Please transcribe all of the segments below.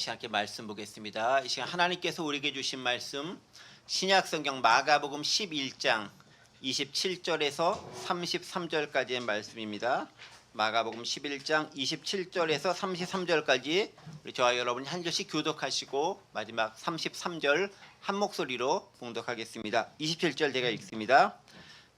함께 말씀 보겠습니다. 이 시간 하나님께서 우리에게 주신 말씀 신약성경 마가복음 11장 27절에서 33절까지의 말씀입니다. 마가복음 11장 27절에서 33절까지 우리 저와 여러분이 한 절씩 교독하시고 마지막 33절 한 목소리로 봉독하겠습니다. 27절 제가 읽습니다.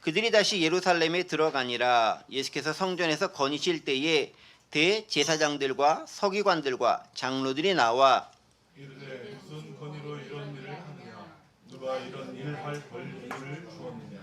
그들이 다시 예루살렘에 들어가니라. 예수께서 성전에서 거니실 때에 대제사장들과 서기관들과 장로들이 나와 이르되 무슨 권위로 이런 일을 하느냐? 누가 이런 일을 할 권리를 주었느냐?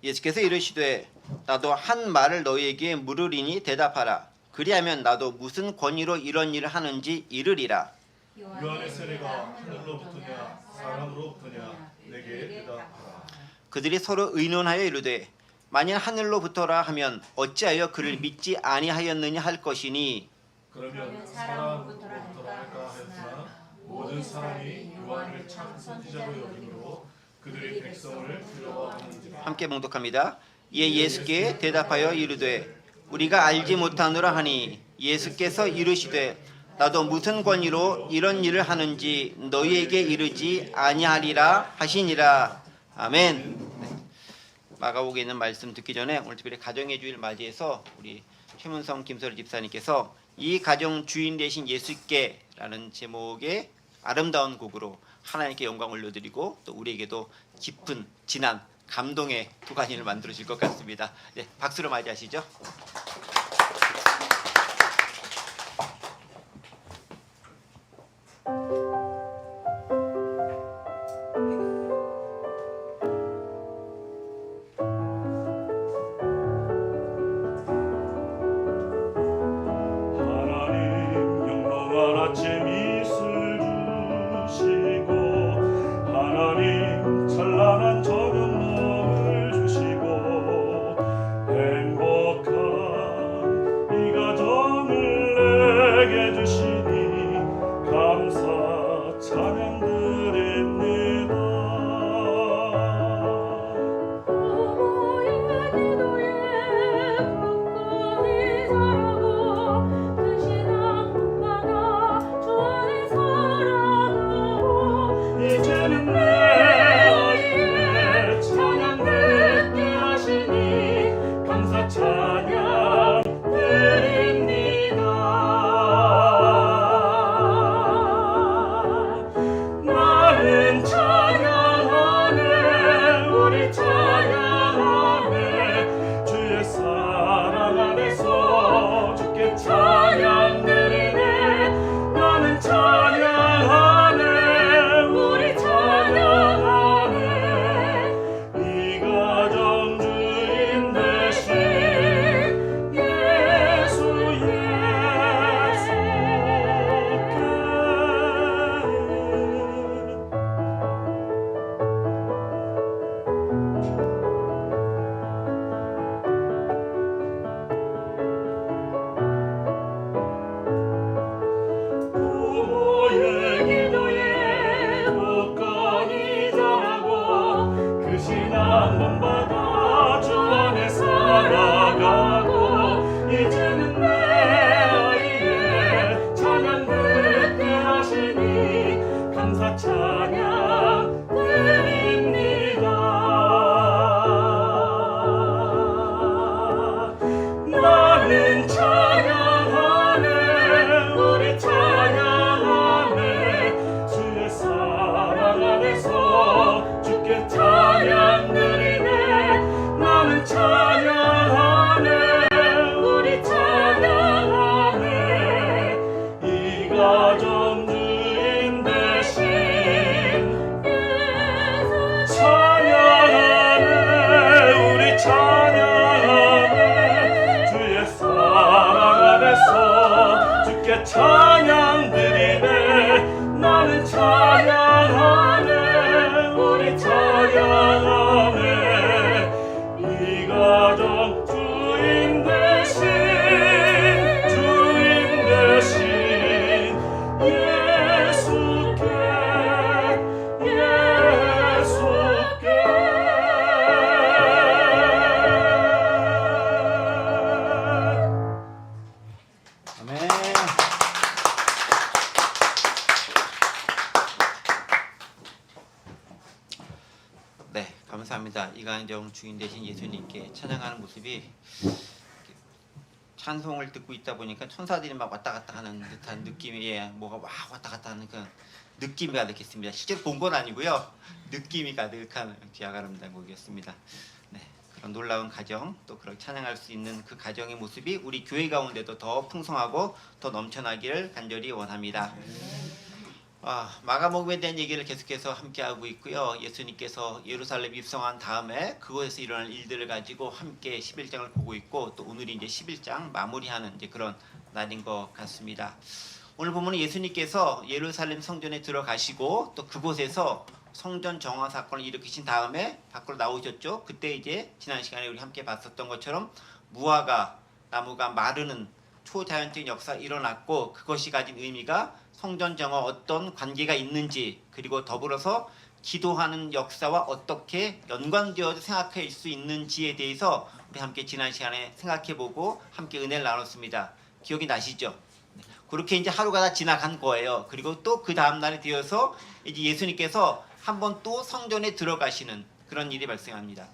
예수께서 이르시되 나도 한 말을 너희에게 물으리니 대답하라. 그리하면 나도 무슨 권위로 이런 일을 하는지 이르리라. 요한의 세례가 하늘로부터냐 사람으로부터냐? 내게 대답하라. 그들이 서로 의논하여 이르되 만일 하늘로부터라 하면 어찌하여 그를 믿지 아니하였느냐 할 것이니 그러면 사람으로부터라 할까 하였으나 모든 사람이 요한을 참 선지자로 여김으로 그들의 백성을 두려워하는지라. 함께 봉독합니다. 이에 예수께 대답하여 이르되 우리가 알지 못하노라 하니 예수께서 이르시되 나도 무슨 권위로 이런 일을 하는지 너희에게 이르지 아니하리라 하시니라. 아멘. 마가복음에 있는 말씀 듣기 전에 오늘 특별히 가정의 주일 맞이해서 우리 최문성 김설희 집사님께서 이 가정 주인 되신 예수께라는 제목의 아름다운 곡으로 하나님께 영광 올려드리고 또 우리에게도 깊은 진한 감동의 두 간인을 만들어 주실 것 같습니다. 네, 박수로 맞이하시죠. 감사합니다. 이간정 주인 되신 예수님께 찬양하는 모습이 찬송을 듣고 있다 보니까 천사들이 막 왔다 갔다 하는 듯한 느낌이 뭐가 막 왔다 갔다 하는 그런 느낌이 가득했습니다. 실제로 본 건 아니고요. 느낌이 가득한 귀하가름당 곡이었습니다. 네, 그런 놀라운 가정 또 그렇게 찬양할 수 있는 그 가정의 모습이 우리 교회 가운데도 더 풍성하고 더 넘쳐나기를 간절히 원합니다. 마가복음에 대한 얘기를 계속해서 함께하고 있고요. 예수님께서 예루살렘 입성한 다음에 그곳에서 일어날 일들을 가지고 함께 11장을 보고 있고 또 오늘이 이제 11장 마무리하는 이제 그런 날인 것 같습니다. 오늘 보면 예수님께서 예루살렘 성전에 들어가시고 또 그곳에서 성전 정화 사건을 일으키신 다음에 밖으로 나오셨죠. 그때 이제 지난 시간에 우리 함께 봤었던 것처럼 무화과 나무가 마르는 초자연적인 역사가 일어났고 그것이 가진 의미가 성전 정화 어떤 관계가 있는지 그리고 더불어서 기도하는 역사와 어떻게 연관되어서 생각할 수 있는지에 대해서 우리 함께 지난 시간에 생각해보고 함께 은혜를 나눴습니다. 기억이 나시죠? 그렇게 이제 하루가 다 지나간 거예요. 그리고 또 그 다음 날에 되어서 이제 예수님께서 한번 또 성전에 들어가시는 그런 일이 발생합니다.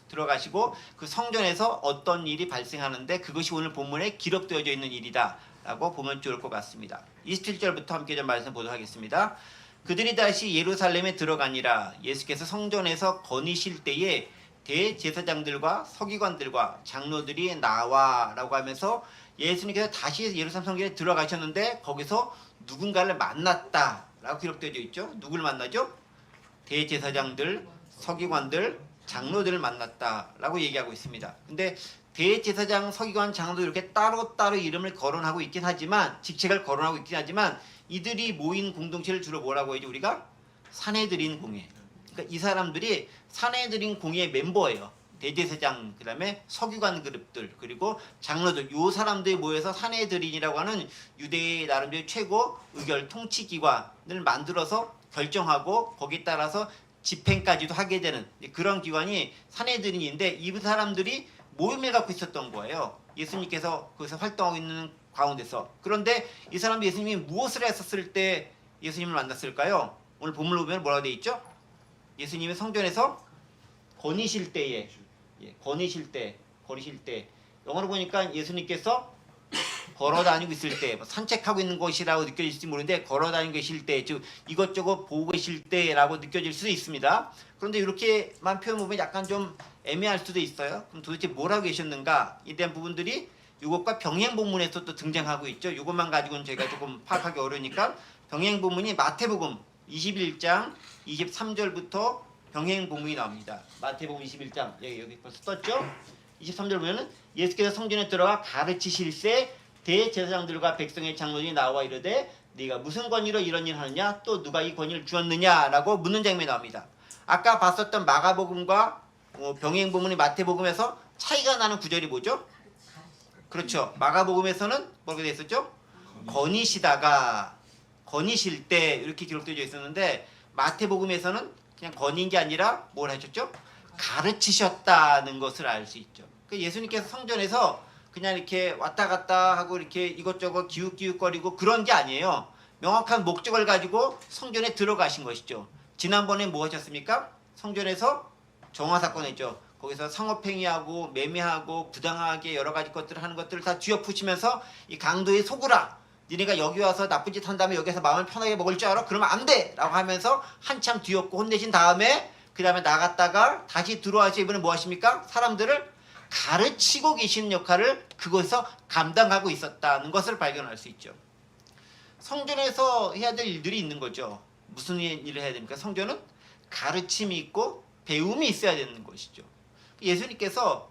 들어가시고 그 성전에서 어떤 일이 발생하는데 그것이 오늘 본문에 기록되어져 있는 일이다 라고 보면 좋을 것 같습니다. 27절부터 함께 좀 말씀 보도록 하겠습니다. 그들이 다시 예루살렘에 들어가니라. 예수께서 성전에서 거니실 때에 대제사장들과 서기관들과 장로들이 나와 라고 하면서 예수님께서 다시 예루살렘 성전에 들어가셨는데 거기서 누군가를 만났다 라고 기록되어 있죠. 누굴 만나죠? 대제사장들, 서기관들, 장로들을 만났다 라고 얘기하고 있습니다. 근데 대제사장, 서기관, 장로도 이렇게 따로따로 이름을 거론하고 있긴 하지만 직책을 거론하고 있긴 하지만 이들이 모인 공동체를 주로 뭐라고 하죠? 우리가 산헤드린 공회. 그러니까 이 사람들이 산헤드린 공회의 멤버예요. 대제사장, 그 다음에 서기관 그룹들, 그리고 장로들, 요 사람들이 모여서 산헤드린이라고 하는 유대의 나름대로 최고 의결 통치기관을 만들어서 결정하고 거기에 따라서 집행까지도 하게 되는 그런 기관이 산헤드린인데 이 사람들이 모임을 갖고 있었던 거예요. 예수님께서 거기서 활동하고 있는 가운데서. 그런데 이 사람도 예수님이 무엇을 했었을 때 예수님을 만났을까요? 오늘 본문을 보면 뭐라고 되어 있죠? 예수님이 성전에서 거니실 때에 거니실 때 영어로 보니까 예수님께서 걸어다니고 있을 때 산책하고 있는 것이라고 느껴질지 모르는데 걸어다니고 계실 때 즉 이것저것 보고 계실 때라고 느껴질 수도 있습니다. 그런데 이렇게만 표현 보면 약간 좀 애매할 수도 있어요. 그럼 도대체 뭘 하고 계셨는가에 대한 부분들이 이것과 병행본문에서 또 등장하고 있죠. 이것만 가지고는 저희가 조금 파악하기 어려우니까 병행본문이 마태복음 21장 23절부터 병행본문이 나옵니다. 마태복음 21장 여기 벌써 떴죠? 23절 보면은 예수께서 성전에 들어가 가르치실세 대제사장들과 백성의 장로들이 나와 이르되 네가 무슨 권위로 이런 일을 하느냐 또 누가 이 권위를 주었느냐라고 묻는 장면이 나옵니다. 아까 봤었던 마가복음과 병행본문이 마태복음에서 차이가 나는 구절이 뭐죠? 그렇죠. 마가복음에서는 뭐라고 되어 있었죠? 거니시다가 거니실 때 이렇게 기록되어 있었는데 마태복음에서는 그냥 거닌 게 아니라 뭘 하셨죠? 가르치셨다는 것을 알 수 있죠. 예수님께서 성전에서 그냥 이렇게 왔다 갔다 하고 이렇게 이것저것 기웃기웃거리고 그런 게 아니에요. 명확한 목적을 가지고 성전에 들어가신 것이죠. 지난번에 뭐 하셨습니까? 성전에서 정화사건 했죠. 거기서 상업행위하고 매매하고 부당하게 여러 가지 것들을 하는 것들을 다 뒤엎으시면서 이 강도에 속으라. 니네가 여기 와서 나쁜 짓 한 다음에 여기서 마음을 편하게 먹을 줄 알아? 그러면 안 돼! 라고 하면서 한참 뒤엎고 혼내신 다음에 그 다음에 나갔다가 다시 들어와서 이번에 뭐 하십니까? 사람들을 가르치고 계시는 역할을 그곳에서 감당하고 있었다는 것을 발견할 수 있죠. 성전에서 해야 될 일들이 있는 거죠. 무슨 일을 해야 됩니까? 성전은 가르침이 있고 배움이 있어야 되는 것이죠. 예수님께서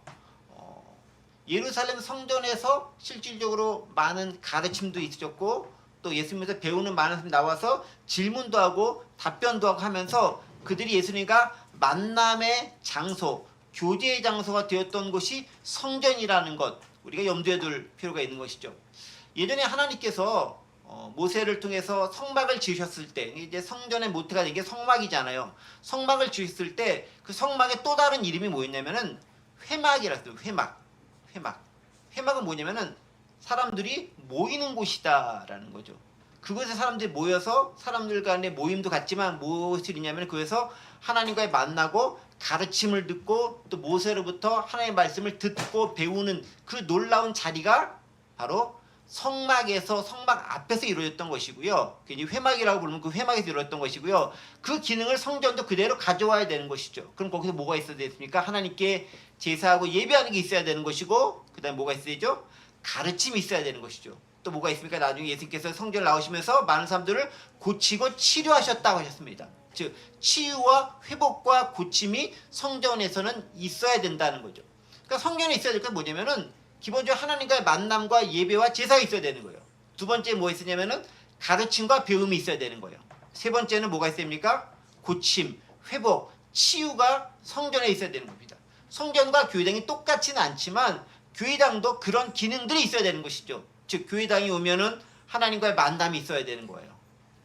예루살렘 성전에서 실질적으로 많은 가르침도 있었고 또 예수님에서 배우는 많은 사람이 나와서 질문도 하고 답변도 하고 하면서 그들이 예수님과 만남의 장소, 교제의 장소가 되었던 곳이 성전이라는 것 우리가 염두에 둘 필요가 있는 것이죠. 예전에 하나님께서 모세를 통해서 성막을 지으셨을 때 이제 성전의 모태가 된 게 성막이잖아요. 성막을 지으셨을 때 그 성막의 또 다른 이름이 뭐였냐면은 회막이라고 했어요. 회막은 뭐냐면은 사람들이 모이는 곳이다라는 거죠. 그곳에 사람들이 모여서 사람들 간의 모임도 같지만 무엇을 있냐면 그래서 하나님과의 만나고 가르침을 듣고 또 모세로부터 하나님의 말씀을 듣고 배우는 그 놀라운 자리가 바로 성막에서 성막 앞에서 이루어졌던 것이고요. 이제 회막이라고 부르면 그 회막에서 이루어졌던 것이고요. 그 기능을 성전도 그대로 가져와야 되는 것이죠. 그럼 거기서 뭐가 있어야 되겠습니까? 하나님께 제사하고 예배하는 게 있어야 되는 것이고, 그 다음에 뭐가 있어야 되죠? 가르침이 있어야 되는 것이죠. 또 뭐가 있습니까? 나중에 예수님께서 성전을 나오시면서 많은 사람들을 고치고 치료하셨다고 하셨습니다. 즉 치유와 회복과 고침이 성전에서는 있어야 된다는 거죠. 그러니까 성전에 있어야 될 건 뭐냐면은 기본적으로 하나님과의 만남과 예배와 제사가 있어야 되는 거예요. 두 번째 뭐 있으냐면은 가르침과 배움이 있어야 되는 거예요. 세 번째는 뭐가 있어야 됩니까? 고침, 회복, 치유가 성전에 있어야 되는 겁니다. 성전과 교회당이 똑같지는 않지만 교회당도 그런 기능들이 있어야 되는 것이죠. 즉 교회당이 오면은 하나님과의 만남이 있어야 되는 거예요.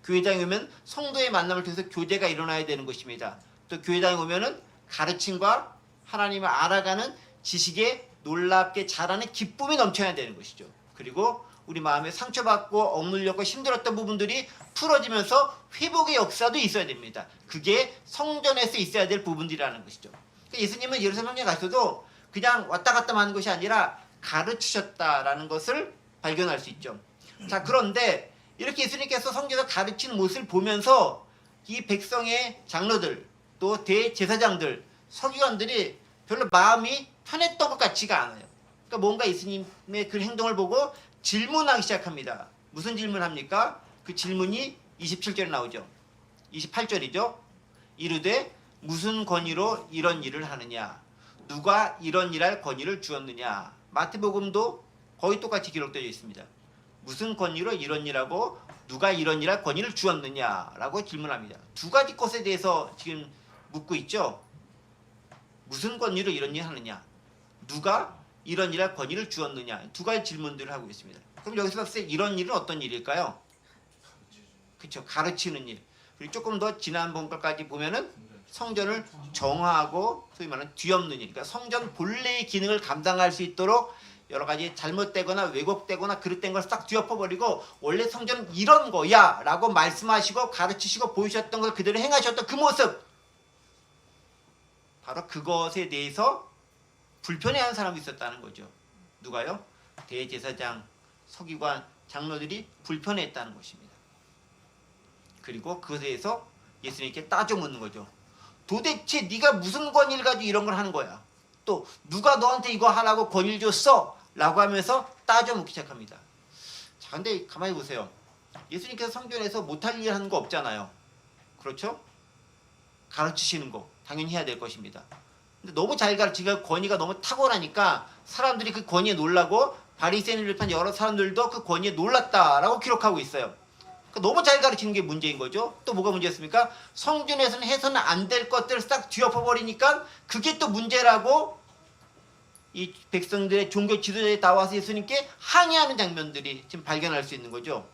교회당에 오면 성도의 만남을 통해서 교제가 일어나야 되는 것입니다. 또 교회당에 오면은 가르침과 하나님을 알아가는 지식에 놀랍게 자라는 기쁨이 넘쳐야 되는 것이죠. 그리고 우리 마음에 상처받고 억눌렸고 힘들었던 부분들이 풀어지면서 회복의 역사도 있어야 됩니다. 그게 성전에서 있어야 될 부분들이라는 것이죠. 그러니까 예수님은 예루살렘 성전에 가셔도 그냥 왔다 갔다 하는 것이 아니라 가르치셨다라는 것을 발견할 수 있죠. 자, 그런데 이렇게 예수님께서 성전에서 가르치는 모습을 보면서 이 백성의 장로들 또 대제사장들 서기관들이 별로 마음이 편했던 것 같지가 않아요. 그러니까 뭔가 예수님의 그 행동을 보고 질문하기 시작합니다. 무슨 질문합니까? 그 질문이 27절에 나오죠. 28절이죠. 이르되 무슨 권위로 이런 일을 하느냐? 누가 이런 일할 권위를 주었느냐? 마태복음도 거의 똑같이 기록되어 있습니다. 무슨 권위로 이런 일하고 누가 이런 일할 권위를 주었느냐라고 질문합니다. 두 가지 것에 대해서 지금 묻고 있죠. 무슨 권위로 이런 일을 하느냐? 누가 이런 일할 권위를 주었느냐? 두 가지 질문들을 하고 있습니다. 그럼 여기서 봤을 때 이런 일은 어떤 일일까요? 그렇죠. 가르치는 일. 그리고 조금 더 지난번까지 보면은 성전을 정화하고 소위 말하는 뒤엎는 일. 그러니까 성전 본래의 기능을 감당할 수 있도록 여러 가지 잘못되거나 왜곡되거나 그릇된 걸 싹 뒤엎어버리고 원래 성전은 이런 거야 라고 말씀하시고 가르치시고 보이셨던 걸 그대로 행하셨던 그 모습, 바로 그것에 대해서 불편해하는 사람이 있었다는 거죠. 누가요? 대제사장, 서기관, 장로들이 불편해했다는 것입니다. 그리고 그것에 대해서 예수님께 따져 묻는 거죠. 도대체 네가 무슨 권위를 가지고 이런 걸 하는 거야? 또 누가 너한테 이거 하라고 권위를 줬어? 라고 하면서 따져 묻기 시작합니다. 자, 근데 가만히 보세요. 예수님께서 성전에서 못할 일 하는 거 없잖아요. 그렇죠? 가르치시는 거 당연히 해야 될 것입니다. 근데 너무 잘 가르치니까 권위가 너무 탁월하니까 사람들이 그 권위에 놀라고 바리새인을 비롯한 여러 사람들도 그 권위에 놀랐다라고 기록하고 있어요. 그러니까 너무 잘 가르치는 게 문제인 거죠. 또 뭐가 문제였습니까? 성전에서는 해서는 안 될 것들을 싹 뒤엎어버리니까 그게 또 문제라고 이 백성들의 종교 지도자에 나와서 예수님께 항의하는 장면들이 지금 발견할 수 있는 거죠.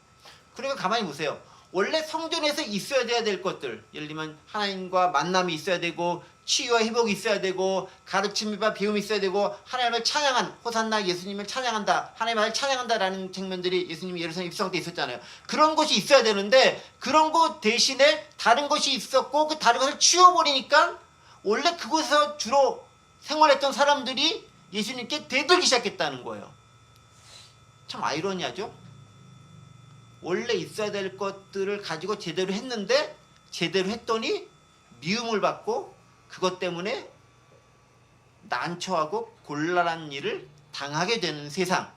그러니까 가만히 보세요. 원래 성전에서 있어야 돼야 될 것들, 예를 들면 하나님과 만남이 있어야 되고 치유와 회복이 있어야 되고 가르침과 배움이 있어야 되고 하나님을 찬양한 호산나 예수님을 찬양한다, 하나님을 찬양한다라는 장면들이 예수님이 예루살렘 입성 때 있었잖아요. 그런 것이 있어야 되는데 그런 것 대신에 다른 것이 있었고 그 다른 것을 치워버리니까 원래 그곳에서 주로 생활했던 사람들이 예수님께 대들기 시작했다는 거예요. 참 아이러니하죠? 원래 있어야 될 것들을 가지고 제대로 했는데 제대로 했더니 미움을 받고 그것 때문에 난처하고 곤란한 일을 당하게 되는 세상,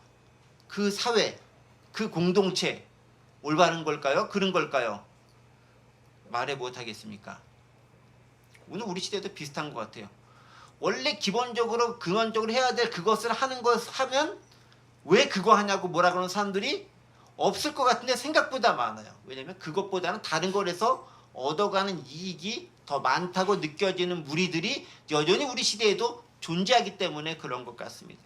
그 사회, 그 공동체, 올바른 걸까요? 그런 걸까요? 말해 못하겠습니까? 오늘 우리 시대도 비슷한 것 같아요. 원래 기본적으로 근원적으로 해야 될 그것을 하는 것 하면 왜 그거 하냐고 뭐라 그러는 사람들이 없을 것 같은데 생각보다 많아요. 왜냐면 그것보다는 다른 거에서 얻어가는 이익이 더 많다고 느껴지는 무리들이 여전히 우리 시대에도 존재하기 때문에 그런 것 같습니다.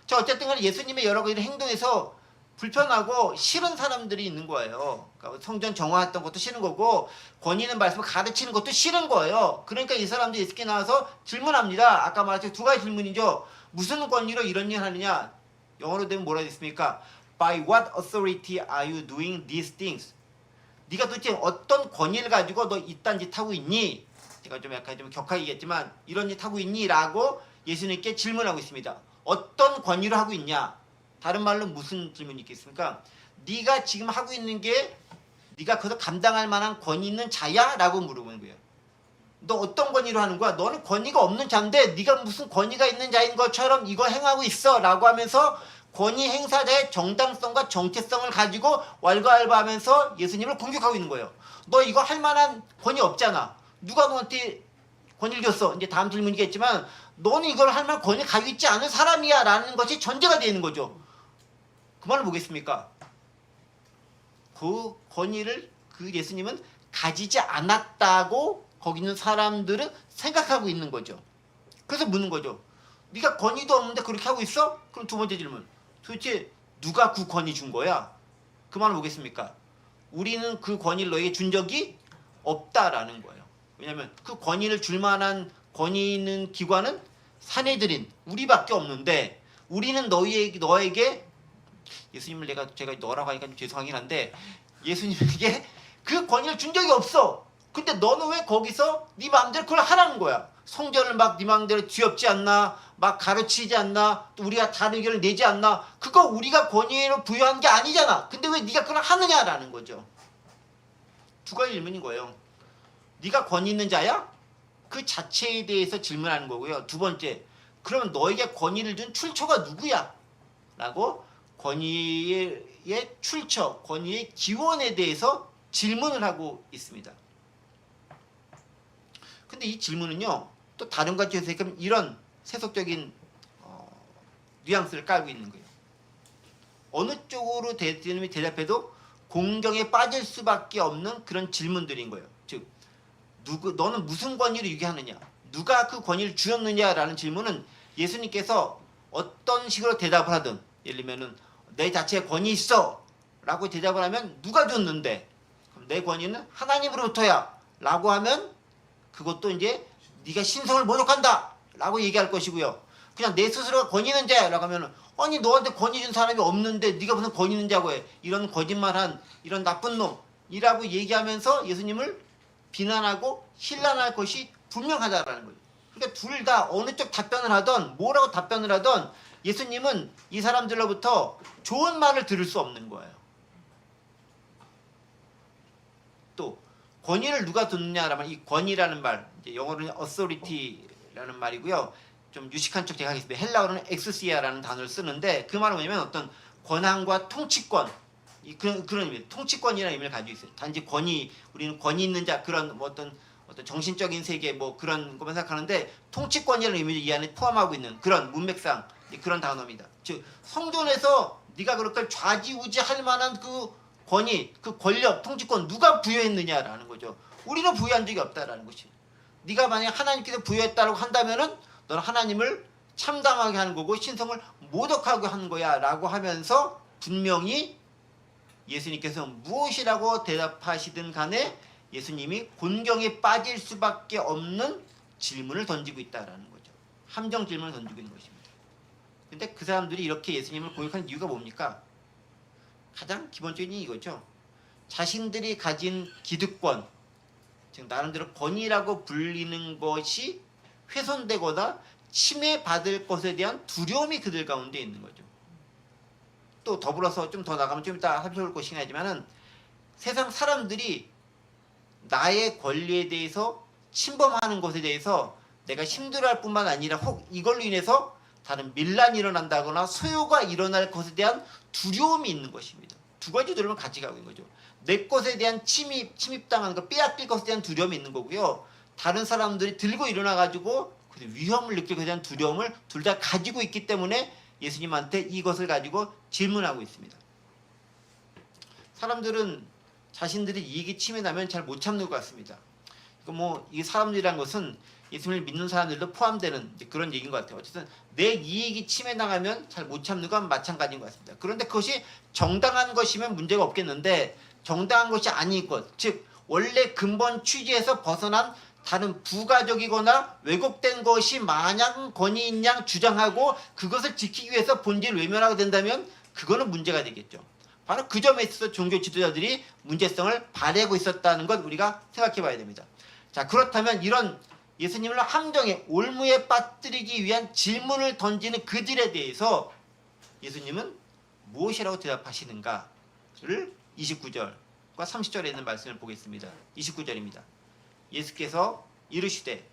자, 어쨌든 간에 예수님의 여러 가지 행동에서 불편하고 싫은 사람들이 있는 거예요. 그러니까 성전 정화했던 것도 싫은 거고 권위 있는 말씀을 가르치는 것도 싫은 거예요. 그러니까 이 사람들이 예수께 나와서 질문합니다. 아까 말했듯이 두 가지 질문이죠. 무슨 권위로 이런 일을 하느냐? 영어로 되면 뭐라 했습니까? By what authority are you doing these things? 네가 도대체 어떤 권위를 가지고 너 이딴 짓 하고 있니? 제가 좀 약간 좀 격하게 얘기했지만 이런 짓 하고 있니? 라고 예수님께 질문하고 있습니다. 어떤 권위로 하고 있냐? 다른 말로 무슨 질문이 있겠습니까? 네가 지금 하고 있는 게 네가 그것을 감당할 만한 권위 있는 자야? 라고 물어보는 거예요. 너 어떤 권위로 하는 거야? 너는 권위가 없는 자인데 네가 무슨 권위가 있는 자인 것처럼 이거 행하고 있어 라고 하면서 권위 행사자의 정당성과 정체성을 가지고 왈가왈부하면서 예수님을 공격하고 있는 거예요. 너 이거 할 만한 권위 없잖아. 누가 너한테 권위를 줬어? 이제 다음 질문이겠지만 너는 이걸 할 만한 권위 가지고 있지 않은 사람이야 라는 것이 전제가 되는 거죠. 그 말을 뭐겠습니까? 그 권위를 그 예수님은 가지지 않았다고 거기 있는 사람들은 생각하고 있는 거죠. 그래서 묻는 거죠. 네가 권위도 없는데 그렇게 하고 있어? 그럼 두 번째 질문. 도대체 누가 그 권위 준 거야? 그 말은 뭐겠습니까? 우리는 그 권위를 너에게 준 적이 없다라는 거예요. 왜냐하면 그 권위를 줄 만한 권위 있는 기관은 사내들인 우리밖에 없는데 우리는 너에게 예수님을 제가 너라고 하니까 좀 죄송하긴 한데 예수님에게 그 권위를 준 적이 없어. 근데 너는 왜 거기서 네 마음대로 그걸 하라는 거야? 성전을 막 네 마음대로 뒤엎지 않나? 막 가르치지 않나? 또 우리가 다른 의견을 내지 않나? 그거 우리가 권위로 부여한 게 아니잖아. 근데 왜 네가 그걸 하느냐라는 거죠. 두 가지 질문인 거예요. 네가 권위 있는 자야? 그 자체에 대해서 질문하는 거고요. 두 번째, 그러면 너에게 권위를 준 출처가 누구야? 라고 권위의 출처, 권위의 기원에 대해서 질문을 하고 있습니다. 근데 이 질문은요, 또 다른 관점에서 생각하면 이런 세속적인 뉘앙스를 깔고 있는 거예요. 어느 쪽으로 대통령이 대답해도 공경에 빠질 수밖에 없는 그런 질문들인 거예요. 즉, 너는 무슨 권위로 유기하느냐? 누가 그 권위를 주었느냐라는 질문은 예수님께서 어떤 식으로 대답을 하든, 예를 들면은 내 자체에 권위 있어 라고 대답을 하면 누가 줬는데, 그럼 내 권위는 하나님으로부터야 라고 하면 그것도 이제 네가 신성을 모독한다 라고 얘기할 것이고요. 그냥 내 스스로가 권위 있는 자야 라고 하면 아니 너한테 권위 준 사람이 없는데 네가 무슨 권위 있는 자고 해. 이런 거짓말한 이런 나쁜 놈이라고 얘기하면서 예수님을 비난하고 힐난할 것이 분명하다라는 거예요. 그러니까 둘 다 어느 쪽 답변을 하던 뭐라고 답변을 하던 예수님은 이 사람들로부터 좋은 말을 들을 수 없는 거예요. 또 권위를 누가 듣느냐라면 이 권위라는 말, 이제 영어로는 authority라는 말이고요. 좀 유식한 척 제가 하겠습니다. 헬라어로는 exousia라는 단어를 쓰는데 그 말은 뭐냐면 어떤 권한과 통치권, 그런 의미, 통치권이라는 의미를 가지고 있어요. 단지 권위, 우리는 권위 있는 자 그런 뭐 어떤 정신적인 세계 뭐 그런 것만 생각하는데 통치권이라는 의미를 이 안에 포함하고 있는 그런 문맥상 그런 단어입니다. 즉 성전에서 네가 그렇게 좌지우지할 만한 그 권위, 그 권력, 통치권 누가 부여했느냐라는 거죠. 우리는 부여한 적이 없다라는 것이. 네가 만약 하나님께서 부여했다고 한다면은 너는 하나님을 참담하게 하는 거고 신성을 모독하게 하는 거야라고 하면서 분명히 예수님께서 무엇이라고 대답하시든 간에 예수님이 곤경에 빠질 수밖에 없는 질문을 던지고 있다라는 거죠. 함정 질문을 던지고 있는 것입니다. 근데 그 사람들이 이렇게 예수님을 공격하는 이유가 뭡니까? 가장 기본적인 이거죠. 자신들이 가진 기득권, 즉 나름대로 권위라고 불리는 것이 훼손되거나 침해받을 것에 대한 두려움이 그들 가운데 있는 거죠. 또 더불어서 좀 더 나가면 좀 이따 살펴볼 것이긴 하지만은 세상 사람들이 나의 권리에 대해서 침범하는 것에 대해서 내가 힘들어할 뿐만 아니라 혹 이걸로 인해서 다른 밀란이 일어난다거나 소요가 일어날 것에 대한 두려움이 있는 것입니다. 두 가지 두려움을 같이 가고 있는 거죠. 내 것에 대한 침입당하는 거, 빼앗길 것에 대한 두려움이 있는 거고요. 다른 사람들이 들고 일어나가지고 위험을 느낄 것에 대한 두려움을 둘 다 가지고 있기 때문에 예수님한테 이것을 가지고 질문하고 있습니다. 사람들은 자신들이 이익이 침해나면 잘 못 참는 것 같습니다. 이 사람들이란 것은 예수님을 믿는 사람들도 포함되는 그런 얘기인 것 같아요. 어쨌든 내 이익이 침해당하면 잘 못 참는 건 마찬가지인 것 같습니다. 그런데 그것이 정당한 것이면 문제가 없겠는데 정당한 것이 아닌 것, 즉 원래 근본 취지에서 벗어난 다른 부가적이거나 왜곡된 것이 마냥 권위인 양 주장하고 그것을 지키기 위해서 본질을 외면하게 된다면 그거는 문제가 되겠죠. 바로 그 점에 있어서 종교 지도자들이 문제성을 발휘하고 있었다는 것 우리가 생각해 봐야 됩니다. 자, 그렇다면 이런 예수님을 함정에 올무에 빠뜨리기 위한 질문을 던지는 그들에 대해서 예수님은 무엇이라고 대답하시는가를 29절과 30절에 있는 말씀을 보겠습니다. 29절입니다. 예수께서 이르시되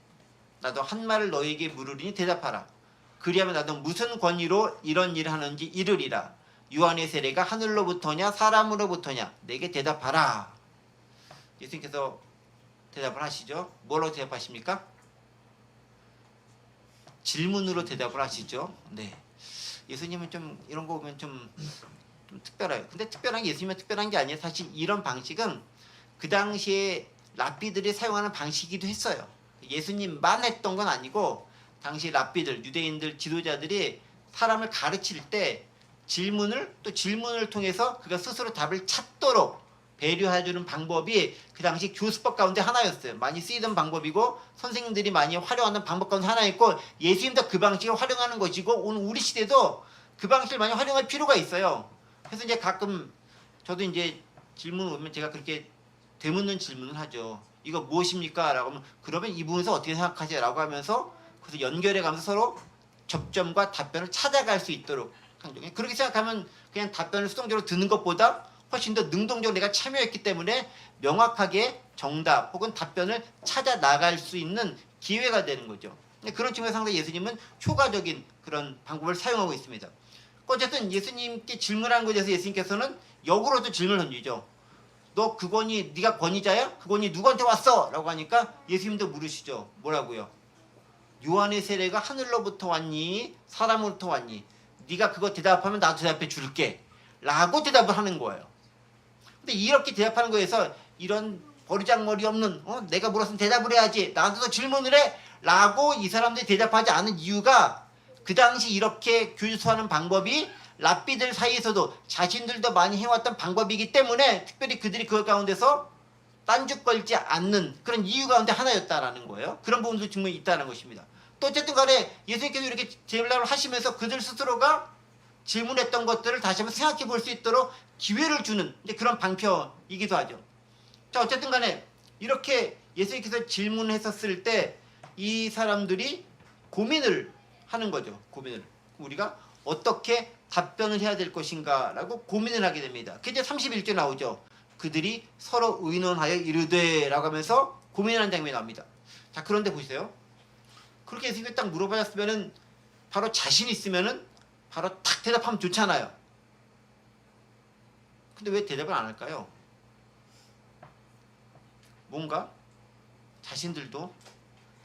나도 한 말을 너희에게 물으리니 대답하라. 그리하면 나도 무슨 권위로 이런 일을 하는지 이르리라. 요한의 세례가 하늘로부터냐 사람으로부터냐 내게 대답하라. 예수님께서 대답을 하시죠. 뭐라고 대답하십니까? 질문으로 대답을 하시죠. 네. 예수님은 좀 이런 거 보면 좀 특별해요. 근데 특별한 게 예수님은 특별한 게 아니에요. 사실 이런 방식은 그 당시에 랍비들이 사용하는 방식이기도 했어요. 예수님만 했던 건 아니고 당시 랍비들, 유대인들 지도자들이 사람을 가르칠 때 질문을 통해서 그가 스스로 답을 찾도록 배려해주는 방법이 그 당시 교수법 가운데 하나였어요. 많이 쓰이던 방법이고 선생님들이 많이 활용하는 방법 가운데 하나였고 예수님도 그 방식을 활용하는 것이고 오늘 우리 시대도 그 방식을 많이 활용할 필요가 있어요. 그래서 이제 가끔 저도 이제 질문 오면 제가 그렇게 되묻는 질문을 하죠. 이거 무엇입니까? 라고 하면 그러면 이 부분에서 어떻게 생각하세요? 라고 하면서 그래서 연결해 가면서 서로 접점과 답변을 찾아갈 수 있도록 그렇게 생각하면 그냥 답변을 수동적으로 듣는 것보다 훨씬 더 능동적으로 내가 참여했기 때문에 명확하게 정답 혹은 답변을 찾아 나갈 수 있는 기회가 되는 거죠. 그런 측면에서 상당히 예수님은 효과적인 그런 방법을 사용하고 있습니다. 어쨌든 예수님께 질문한 것에 대해서 예수님께서는 역으로도 질문을 던지죠. 너 그 권위 네가 권위자야? 그 권위 누구한테 왔어? 라고 하니까 예수님도 물으시죠. 뭐라고요? 요한의 세례가 하늘로부터 왔니? 사람으로부터 왔니? 네가 그거 대답하면 나도 대답해 줄게 라고 대답을 하는 거예요. 근데 이렇게 대답하는 거에서 이런 버리장머리 없는 내가 물었으면 대답을 해야지 나한테도 질문을 해 라고 이 사람들이 대답하지 않은 이유가 그 당시 이렇게 교수하는 방법이 랍비들 사이에서도 자신들도 많이 해왔던 방법이기 때문에 특별히 그들이 그 가운데서 딴죽 걸지 않는 그런 이유 가운데 하나였다라는 거예요. 그런 부분도 충분히 있다는 것입니다. 또 어쨌든 간에 예수님께서 이렇게 대답을 하시면서 그들 스스로가 질문했던 것들을 다시 한번 생각해 볼 수 있도록 기회를 주는 그런 방편이기도 하죠. 자, 어쨌든 간에 이렇게 예수님께서 질문했었을 때 이 사람들이 고민을 하는 거죠. 고민을. 우리가 어떻게 답변을 해야 될 것인가 라고 고민을 하게 됩니다. 그게 이제 31절 나오죠. 그들이 서로 의논하여 이르되 라고 하면서 고민하는 장면이 나옵니다. 자, 그런데 보세요. 그렇게 예수님께 딱 물어봤으면은 바로 자신 있으면은 바로 탁 대답하면 좋잖아요. 근데 왜 대답을 안 할까요? 뭔가 자신들도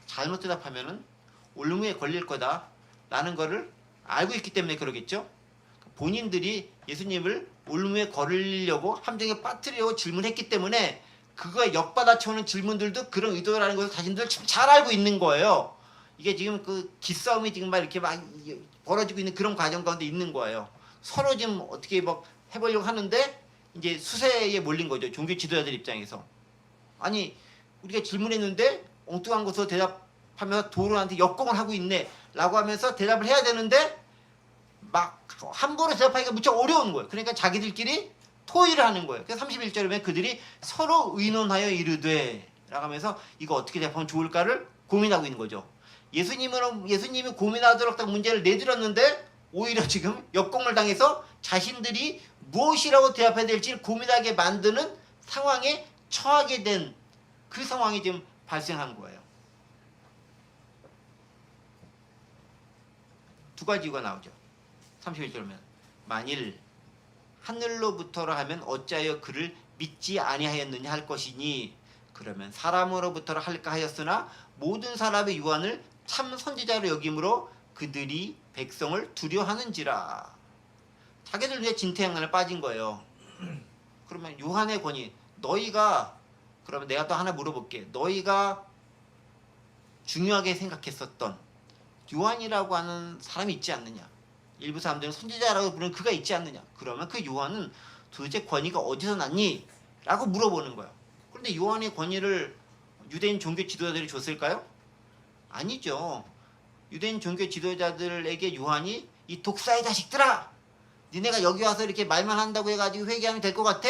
잘못 대답하면은 올무에 걸릴 거다 라는 거를 알고 있기 때문에 그러겠죠. 본인들이 예수님을 올무에 걸으려고 함정에 빠뜨리려고 질문했기 때문에 그거에 역받아쳐오는 질문들도 그런 의도라는 것을 자신들 참 잘 알고 있는 거예요. 이게 지금 그 기싸움이 지금 막 이렇게 막 벌어지고 있는 그런 과정 가운데 있는 거예요. 서로 지금 어떻게 막 해보려고 하는데 이제 수세에 몰린 거죠. 종교 지도자들 입장에서. 아니 우리가 질문했는데 엉뚱한 것으로 대답하면서 도로한테 역공을 하고 있네 라고 하면서 대답을 해야 되는데 막 함부로 대답하기가 무척 어려운 거예요. 그러니까 자기들끼리 토의를 하는 거예요. 그래서 31절에 보면 그들이 서로 의논하여 이르되 라고 하면서 이거 어떻게 대답하면 좋을까를 고민하고 있는 거죠. 예수님이 고민하도록 딱 문제를 내드렸는데 오히려 지금 역공을 당해서 자신들이 무엇이라고 대답해야 될지를 고민하게 만드는 상황에 처하게 된 그 상황이 지금 발생한 거예요. 두 가지 이유가 나오죠. 31절 보면 만일 하늘로부터라 하면 어찌하여 그를 믿지 아니하였느냐 할 것이니 그러면 사람으로부터라 할까 하였으나 모든 사람의 요한을 참 선지자로 여김으로 그들이 백성을 두려워하는지라. 자기들 눈에 진퇴양난에 빠진 거예요. 그러면 요한의 권위 너희가 그러면 내가 또 하나 물어볼게. 너희가 중요하게 생각했었던 요한이라고 하는 사람이 있지 않느냐. 일부 사람들은 선지자라고 부르는 그가 있지 않느냐. 그러면 그 요한은 도대체 권위가 어디서 났니? 라고 물어보는 거예요. 그런데 요한의 권위를 유대인 종교 지도자들이 줬을까요? 아니죠. 유대인 종교 지도자들에게 요한이 이 독사의 자식들아! 니네가 여기 와서 이렇게 말만 한다고 해가지고 회개하면 될 것 같아?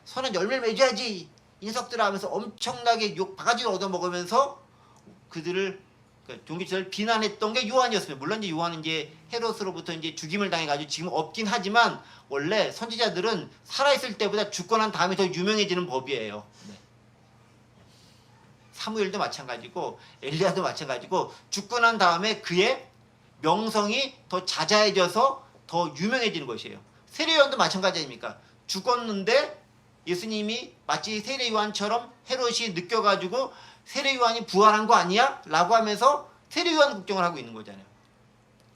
선한 열매를 맺어야지! 인석들아 하면서 엄청나게 욕 바가지를 얻어먹으면서 그들을 종교지도자를 비난했던 게 요한이었습니다. 물론 이제 요한은 이제 헤롯으로부터 이제 죽임을 당해가지고 지금 없긴 하지만 원래 선지자들은 살아있을 때보다 죽고 난 다음에 더 유명해지는 법이에요. 네. 사무엘도 마찬가지고 엘리야도 마찬가지고 죽고 난 다음에 그의 명성이 더 자자해져서 더 유명해지는 것이에요. 세례요한도 마찬가지 아닙니까? 죽었는데 예수님이 마치 세례요한처럼 헤롯이 느껴가지고 세례요한이 부활한 거 아니야? 라고 하면서 세례요한 국정을 하고 있는 거잖아요.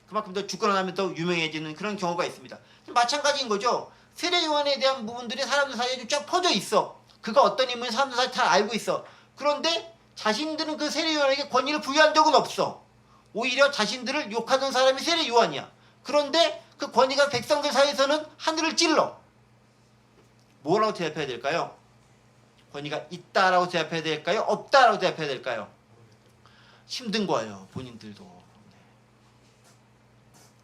그만큼 더 죽고 나면 더 유명해지는 그런 경우가 있습니다. 마찬가지인 거죠. 세례요한에 대한 부분들이 사람들 사이에 쫙 퍼져 있어. 그가 어떤 인물인지 사람들 사이에 다 알고 있어. 그런데 자신들은 그 세례요한에게 권위를 부여한 적은 없어. 오히려 자신들을 욕하는 사람이 세례요한이야. 그런데 그 권위가 백성들 사이에서는 하늘을 찔러. 뭐라고 대답해야 될까요? 권위가 있다라고 대답해야 될까요? 없다라고 대답해야 될까요? 힘든 거예요, 본인들도.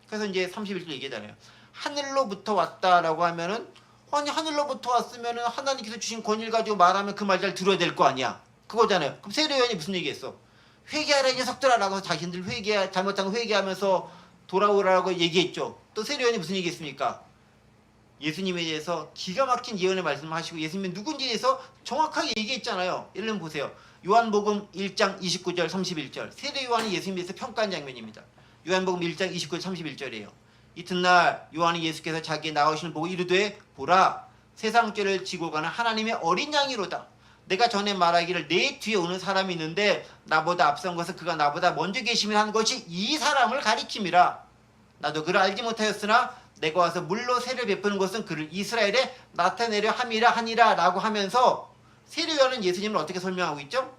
그래서 이제 31절 얘기하잖아요. 하늘로부터 왔다라고 하면은, 아니 하늘로부터 왔으면은 하나님께서 주신 권위를 가지고 말하면 그 말 잘 들어야 될 거 아니야. 그거잖아요. 그럼 세례요한이 무슨 얘기했어? 회개하라 이 녀석들아 라고 자신들 잘못한 거 회개하면서 돌아오라고 얘기했죠. 또 세례요한이 무슨 얘기했습니까? 예수님에 대해서 기가 막힌 예언의 말씀을 하시고 예수님이 누군지에 대해서 정확하게 얘기했잖아요. 예를 들면 보세요. 요한복음 1장 29절 31절 세례요한이 예수님에 대해서 평가한 장면입니다. 요한복음 1장 29절 31절이에요. 이튿날 요한이 예수께서 자기의 나오심을 보고 이르되 보라 세상 죄를 지고 가는 하나님의 어린 양이로다. 내가 전에 말하기를 내 뒤에 오는 사람이 있는데 나보다 앞선 것은 그가 나보다 먼저 계시면 한 것이 이 사람을 가리킴이라. 나도 그를 알지 못하였으나 내가 와서 물로 세례를 베푸는 것은 그를 이스라엘에 나타내려 함이라 하니라 라고 하면서 세례요한은 예수님을 어떻게 설명하고 있죠?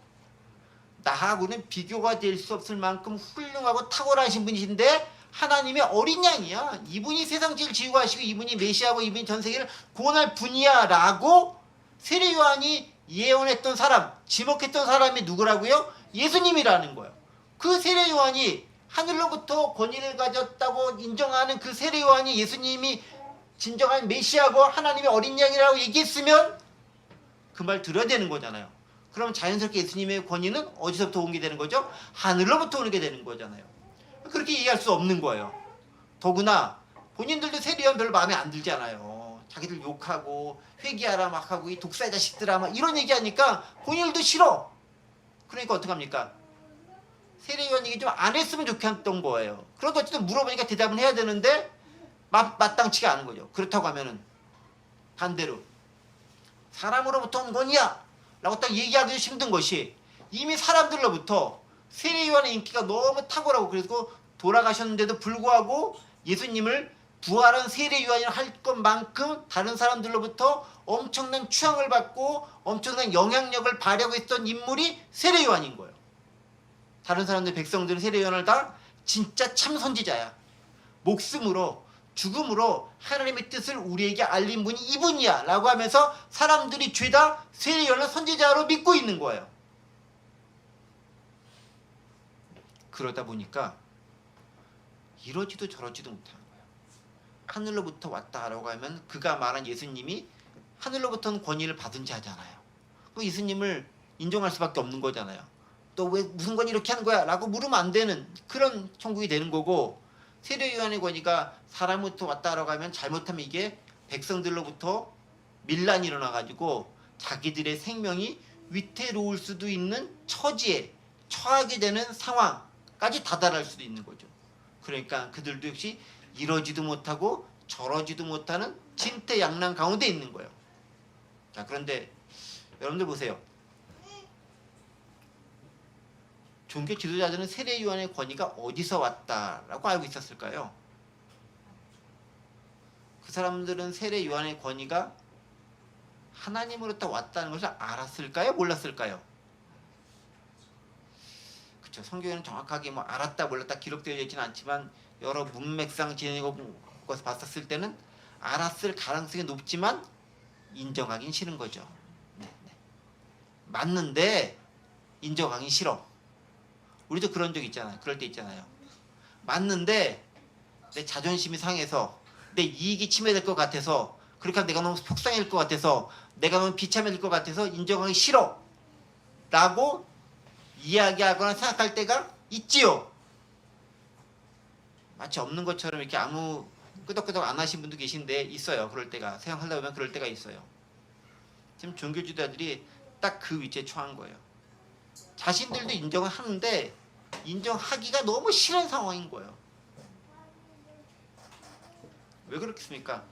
나하고는 비교가 될 수 없을 만큼 훌륭하고 탁월하신 분이신데 하나님의 어린 양이야. 이분이 세상 죄를 지우고 하시고 이분이 메시아고 이분이 전 세계를 구원할 분이야 라고 세례요한이 예언했던 사람, 지목했던 사람이 누구라고요? 예수님이라는 거예요. 그 세례요한이 하늘로부터 권위를 가졌다고 인정하는 그 세례요한이 예수님이 진정한 메시아고 하나님의 어린 양이라고 얘기했으면 그 말 들어야 되는 거잖아요. 그럼 자연스럽게 예수님의 권위는 어디서부터 오게 되는 거죠? 하늘로부터 오게 되는 거잖아요. 그렇게 얘기할 수 없는 거예요. 더구나 본인들도 세례요한 별로 마음에 안 들잖아요. 자기들 욕하고 회개하라 막 하고 이 독사의 자식들아 막 이런 얘기하니까 본인들도 싫어. 그러니까 어떡합니까? 세례요한 얘기 좀 안 했으면 좋겠던 거예요. 그래도 어쨌든 물어보니까 대답은 해야 되는데 마땅치가 않은 거죠. 그렇다고 하면은 반대로 사람으로부터 온 권위야 라고 딱 얘기하기도 힘든 것이 이미 사람들로부터 세례요한의 인기가 너무 탁월하고 그래서 돌아가셨는데도 불구하고 예수님을 부활한 세례요한이라 할 것만큼 다른 사람들로부터 엄청난 추앙을 받고 엄청난 영향력을 발휘하고 있던 인물이 세례요한인 거예요. 다른 사람들 백성들은 세례요한을 다 진짜 참 선지자야. 목숨으로 죽음으로 하나님의 뜻을 우리에게 알린 분이 이분이야 라고 하면서 사람들이 죄다 세례요한을 선지자로 믿고 있는 거예요. 그러다 보니까 이러지도 저러지도 못하는 거예요. 하늘로부터 왔다라고 하면 그가 말한 예수님이 하늘로부터는 권위를 받은 자잖아요. 그 예수님을 인정할 수밖에 없는 거잖아요. 또 왜 무슨 권위 이렇게 하는 거야? 라고 물으면 안 되는 그런 천국이 되는 거고 세례요한의 권위가 사람부터 왔다라고 하면 잘못하면 이게 백성들로부터 밀란이 일어나가지고 자기들의 생명이 위태로울 수도 있는 처지에 처하게 되는 상황까지 다다를 수도 있는 거죠. 그러니까 그들도 역시 이러지도 못하고 저러지도 못하는 진퇴양난 가운데 있는 거예요. 자, 그런데 여러분들 보세요. 종교 지도자들은 세례요한의 권위가 어디서 왔다라고 알고 있었을까요? 그 사람들은 세례요한의 권위가 하나님으로부터 왔다는 것을 알았을까요? 몰랐을까요? 그렇죠. 성경에는 정확하게 뭐 알았다 몰랐다 기록되어 있지는 않지만 여러 문맥상 지내고 것을 봤었을 때는 알았을 가능성이 높지만 인정하긴 싫은 거죠. 네. 맞는데 인정하기 싫어. 우리도 그런 적 있잖아요. 그럴 때 있잖아요. 맞는데 내 자존심이 상해서 내 이익이 침해될 것 같아서 그렇게 하면 내가 너무 속상할 것 같아서 내가 너무 비참해질 것 같아서 인정하기 싫어 라고 이야기하거나 생각할 때가 있지요. 마치 없는 것처럼 이렇게 아무 끄덕끄덕 안 하신 분도 계신데 있어요. 그럴 때가 생각하다 보면 그럴 때가 있어요. 지금 종교 지도자들이 딱 그 위치에 처한 거예요. 자신들도 인정을 하는데 인정하기가 너무 싫은 상황인 거예요. 왜 그렇겠습니까?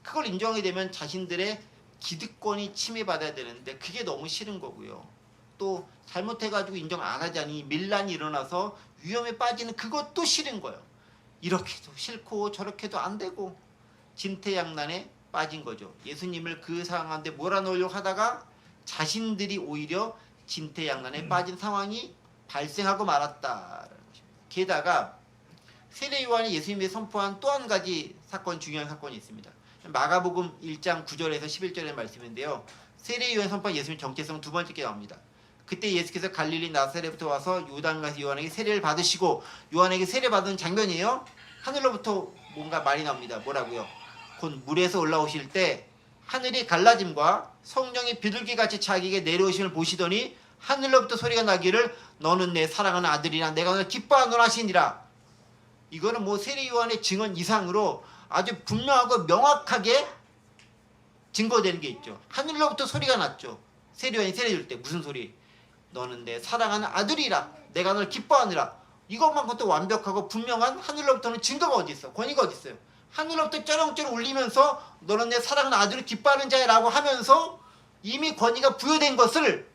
그걸 인정하게 되면 자신들의 기득권이 침해받아야 되는데 그게 너무 싫은 거고요. 또 잘못해가지고 인정 안 하자니 밀란이 일어나서 위험에 빠지는 그것도 싫은 거예요. 이렇게도 싫고 저렇게도 안 되고 진퇴양난에 빠진 거죠. 예수님을 그 상황한테 몰아넣으려고 하다가 자신들이 오히려 진퇴양난에 빠진 상황이 발생하고 말았다라는 것입니다. 게다가 세례 요한이 예수님이 선포한 또 한 가지 사건, 중요한 사건이 있습니다. 마가복음 1장 9절에서 11절의 말씀인데요. 세례 요한이 선포한 예수님의 정체성 두 번째 게 나옵니다. 그때 예수께서 갈릴리 나사렛부터 와서 요단강에서 요한에게 세례를 받으시고 요한에게 세례 받은 장면이에요. 하늘로부터 뭔가 말이 나옵니다. 뭐라고요? 곧 물에서 올라오실 때 하늘이 갈라짐과 성령이 비둘기같이 자기에게 내려오심을 보시더니 하늘로부터 소리가 나기를 너는 내 사랑하는 아들이라 내가 너를 기뻐하노라 하시니라. 이거는 뭐 세례 요한의 증언 이상으로 아주 분명하고 명확하게 증거되는 게 있죠. 하늘로부터 소리가 났죠. 세례 요한이 세례 줄 때 무슨 소리? 너는 내 사랑하는 아들이라 내가 너를 기뻐하느라. 이것만큼도 완벽하고 분명한 하늘로부터는 증거가 어디 있어? 권위가 어디 있어요? 하늘로부터 쩌렁쩌렁 울리면서 너는 내 사랑하는 아들을 기뻐하는 자라고 하면서 이미 권위가 부여된 것을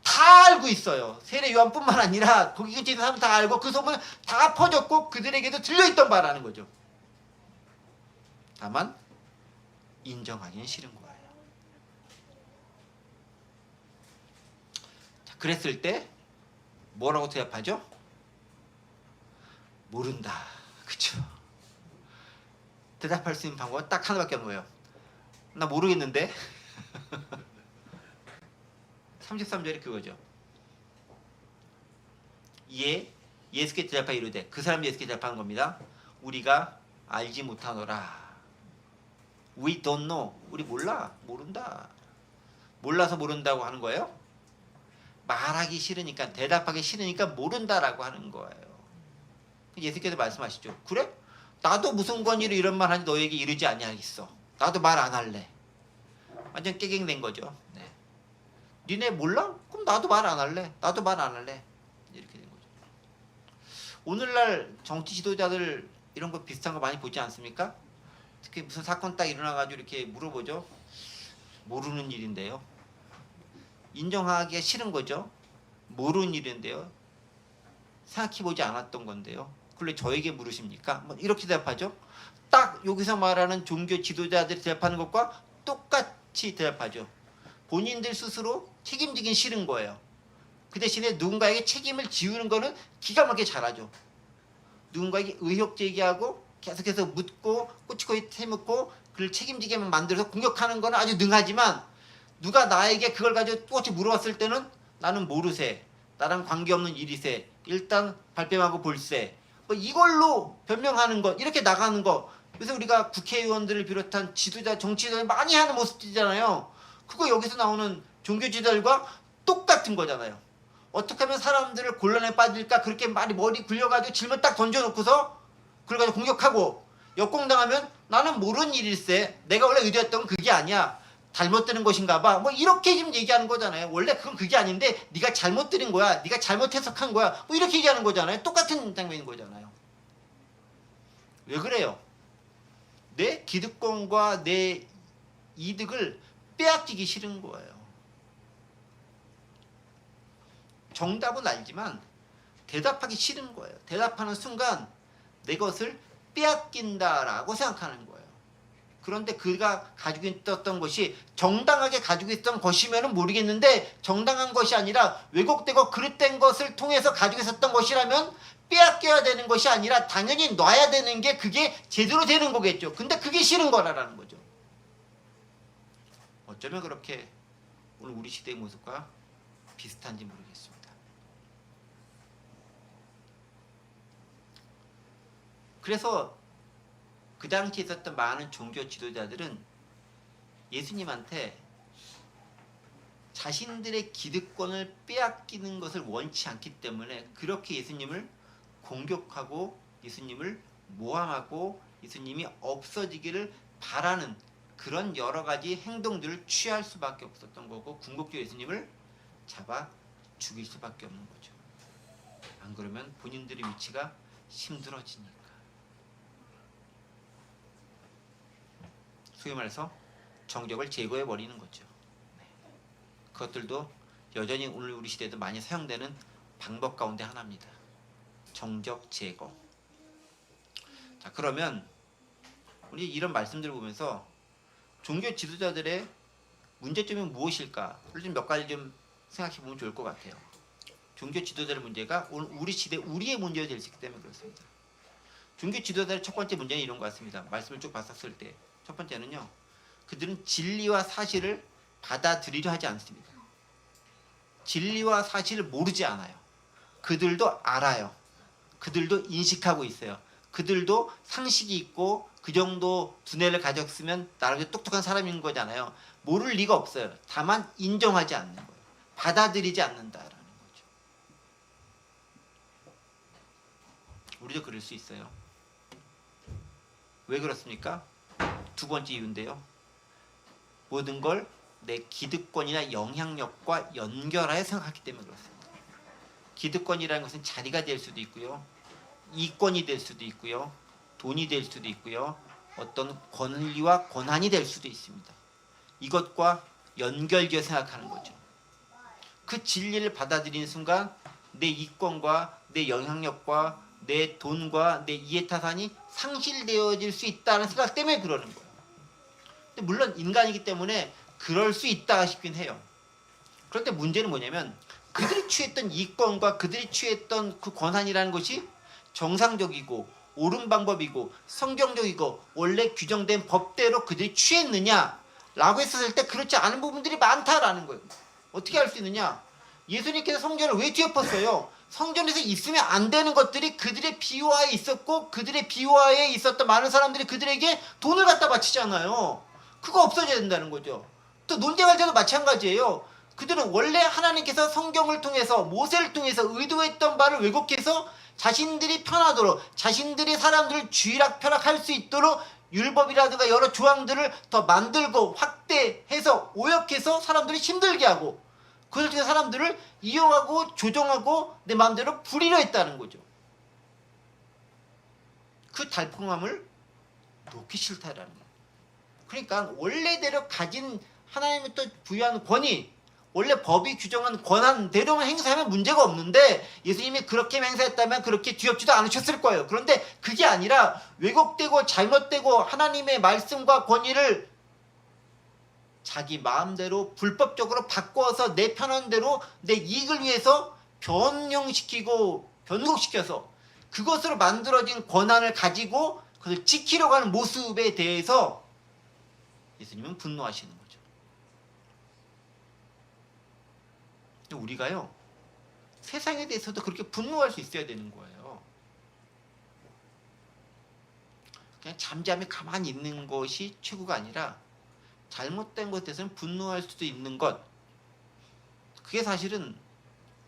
다 알고 있어요. 세례 요한뿐만 아니라 거기 근처에 있는 사람 다 알고 그 소문은 다 퍼졌고 그들에게도 들려있던 바라는 거죠. 다만 인정하기는 싫은 거예요. 자, 그랬을 때 뭐라고 대답하죠? 모른다. 그쵸? 대답할 수 있는 방법은 딱 하나밖에 없는 거예요. 나 모르겠는데. 33절이 그거죠. 이에 예수께 대답하여 이르되, 그 사람이 예수께 대답하는 겁니다. 우리가 알지 못하노라. We don't know. 우리 몰라. 모른다. 몰라서 모른다고 하는 거예요. 말하기 싫으니까, 대답하기 싫으니까 모른다라고 하는 거예요. 예수께서 말씀하시죠. 그래? 나도 무슨 권위로 이런 말 하니 너에게 이르지 아니하겠어. 나도 말 안 할래. 완전 깨갱된 거죠. 네. 니네 몰라? 그럼 나도 말 안 할래. 나도 말 안 할래. 이렇게 된 거죠. 오늘날 정치 지도자들 이런 거 비슷한 거 많이 보지 않습니까? 특히 무슨 사건 딱 일어나가지고 이렇게 물어보죠. 모르는 일인데요. 인정하기가 싫은 거죠. 모르는 일인데요. 생각해보지 않았던 건데요. 그런데 저에게 물으십니까? 뭐 이렇게 대답하죠. 딱 여기서 말하는 종교 지도자들이 대답하는 것과 똑같이 대답하죠. 본인들 스스로 책임지긴 싫은 거예요. 그 대신에 누군가에게 책임을 지우는 거는 기가 막히게 잘하죠. 누군가에게 의혹 제기하고 계속해서 묻고 꼬치꼬치 태묻고 그를 책임지게만 만들어서 공격하는 거는 아주 능하지만 누가 나에게 그걸 가지고 똑같이 물어봤을 때는 나는 모르세. 나랑 관계없는 일이세. 일단 발뺌하고 볼세. 뭐 이걸로 변명하는 것, 이렇게 나가는 거. 그래서 우리가 국회의원들을 비롯한 지도자, 정치인들 많이 하는 모습이잖아요. 그거 여기서 나오는 종교지도자들과 똑같은 거잖아요. 어떻게 하면 사람들을 곤란에 빠질까 그렇게 많이 머리 굴려가지고 질문 딱 던져놓고서 그걸 가지고 공격하고 역공당하면 나는 모르는 일일세. 내가 원래 의도했던 건 그게 아니야. 잘못 들은 것인가 봐. 뭐 이렇게 지금 얘기하는 거잖아요. 원래 그건 그게 아닌데 네가 잘못 들은 거야. 네가 잘못 해석한 거야. 뭐 이렇게 얘기하는 거잖아요. 똑같은 장면인 거잖아요. 왜 그래요? 내 기득권과 내 이득을 빼앗기기 싫은 거예요. 정답은 알지만 대답하기 싫은 거예요. 대답하는 순간 내 것을 빼앗긴다라고 생각하는 거예요. 그런데 그가 가지고 있었던 것이 정당하게 가지고 있었던 것이면 모르겠는데 정당한 것이 아니라 왜곡되고 그릇된 것을 통해서 가지고 있었던 것이라면 빼앗겨야 되는 것이 아니라 당연히 놔야 되는 게 그게 제대로 되는 거겠죠. 근데 그게 싫은 거라는 거죠. 어쩌면 그렇게 오늘 우리 시대의 모습과 비슷한지 모르겠습니다. 그래서 그 당시에 있었던 많은 종교 지도자들은 예수님한테 자신들의 기득권을 빼앗기는 것을 원치 않기 때문에 그렇게 예수님을 공격하고 예수님을 모함하고 예수님이 없어지기를 바라는 그런 여러 가지 행동들을 취할 수밖에 없었던 거고, 궁극적으로 예수님을 잡아 죽일 수밖에 없는 거죠. 안 그러면 본인들의 위치가 힘들어지니까. 소위 말해서 정적을 제거해 버리는 거죠. 네. 그것들도 여전히 오늘 우리 시대에도 많이 사용되는 방법 가운데 하나입니다. 정적 제거. 자, 그러면 우리 이런 말씀들을 보면서 종교 지도자들의 문제점이 무엇일까를 좀 몇 가지 좀 생각해 보면 좋을 것 같아요. 종교 지도자의 문제가 오늘 우리 시대 우리의 문제가 될 수 있기 때문에 그렇습니다. 종교 지도자의 첫 번째 문제는 이런 것 같습니다. 말씀을 쭉 봤었을 때 첫 번째는요, 그들은 진리와 사실을 받아들이려 하지 않습니다. 진리와 사실을 모르지 않아요. 그들도 알아요. 그들도 인식하고 있어요. 그들도 상식이 있고 그 정도 두뇌를 가졌으면 나름대로 똑똑한 사람인 거잖아요. 모를 리가 없어요. 다만 인정하지 않는 거예요. 받아들이지 않는다라는 거죠. 우리도 그럴 수 있어요. 왜 그렇습니까? 두 번째 이유인데요. 모든 걸 내 기득권이나 영향력과 연결하여 생각하기 때문에 그렇습니다. 기득권이라는 것은 자리가 될 수도 있고요, 이권이 될 수도 있고요, 돈이 될 수도 있고요, 어떤 권리와 권한이 될 수도 있습니다. 이것과 연결되어 생각하는 거죠. 그 진리를 받아들이는 순간 내 이권과 내 영향력과 내 돈과 내 이해타산이 상실되어질 수 있다는 생각 때문에 그러는 거예요. 근데 물론 인간이기 때문에 그럴 수 있다 싶긴 해요. 그런데 문제는 뭐냐면 그들이 취했던 이권과 그들이 취했던 그 권한이라는 것이 정상적이고 옳은 방법이고 성경적이고 원래 규정된 법대로 그들이 취했느냐라고 했을 때 그렇지 않은 부분들이 많다라는 거예요. 어떻게 알 수 있느냐? 예수님께서 성전을 왜 뒤엎었어요? 성전에서 있으면 안 되는 것들이 그들의 비호화에 있었고 그들의 비호화에 있었던 많은 사람들이 그들에게 돈을 갖다 바치잖아요. 그거 없어져야 된다는 거죠. 또 논쟁할 때도 마찬가지예요. 그들은 원래 하나님께서 성경을 통해서 모세를 통해서 의도했던 바를 왜곡해서 자신들이 편하도록 자신들이 사람들을 쥐락펴락할 수 있도록 율법이라든가 여러 조항들을 더 만들고 확대해서 오역해서 사람들을 힘들게 하고 그것을 통해 사람들을 이용하고 조종하고 내 마음대로 부리려 했다는 거죠. 그 달콤함을 놓기 싫다라는 거예요. 그러니까 원래대로 가진 하나님이 또 부여한 권위, 원래 법이 규정한 권한대로만 행사하면 문제가 없는데 예수님이 그렇게 행사했다면 그렇게 뒤엎지도 않으셨을 거예요. 그런데 그게 아니라 왜곡되고 잘못되고 하나님의 말씀과 권위를 자기 마음대로 불법적으로 바꿔서 내 편한 대로 내 이익을 위해서 변형시키고 변곡시켜서 그것으로 만들어진 권한을 가지고 그것을 지키려고 하는 모습에 대해서 예수님은 분노하시는 거죠. 근데 우리가요, 세상에 대해서도 그렇게 분노할 수 있어야 되는 거예요. 그냥 잠잠히 가만히 있는 것이 최고가 아니라 잘못된 것에 대해서는 분노할 수도 있는 것, 그게 사실은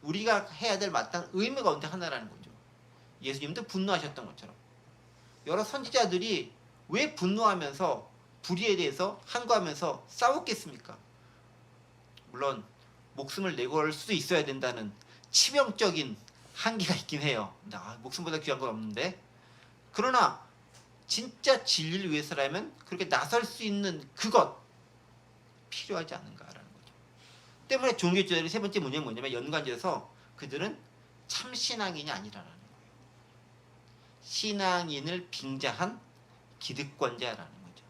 우리가 해야 될 마땅한 의무 가운데 하나라는 거죠. 예수님도 분노하셨던 것처럼 여러 선지자들이 왜 분노하면서 불의에 대해서 항거하면서 싸웠겠습니까? 물론 목숨을 내걸 수도 있어야 된다는 치명적인 한계가 있긴 해요. 목숨보다 귀한 건 없는데, 그러나 진짜 진리를 위해서라면 그렇게 나설 수 있는 그것 필요하지 않은가라는 거죠. 때문에 종교지도자의 세 번째 문제는 뭐냐면 연관지어서 그들은 참 신앙인이 아니라는 거예요. 신앙인을 빙자한 기득권자라는 거죠.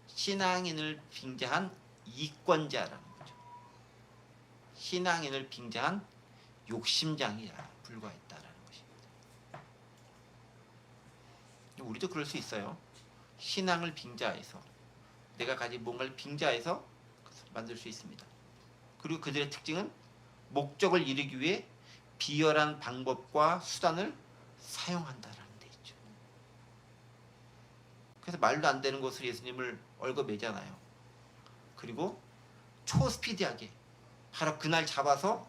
신앙인을 빙자한 이권자라는 거죠. 신앙인을 빙자한 욕심장이라 불과했다라는 것입니다. 우리도 그럴 수 있어요. 신앙을 빙자해서 내가 가진 뭔가를 빙자해서 만들 수 있습니다. 그리고 그들의 특징은 목적을 이루기 위해 비열한 방법과 수단을 사용한다라는 데 있죠. 그래서 말도 안 되는 것을 예수님을 얽어매잖아요. 그리고 초스피디하게 바로 그날 잡아서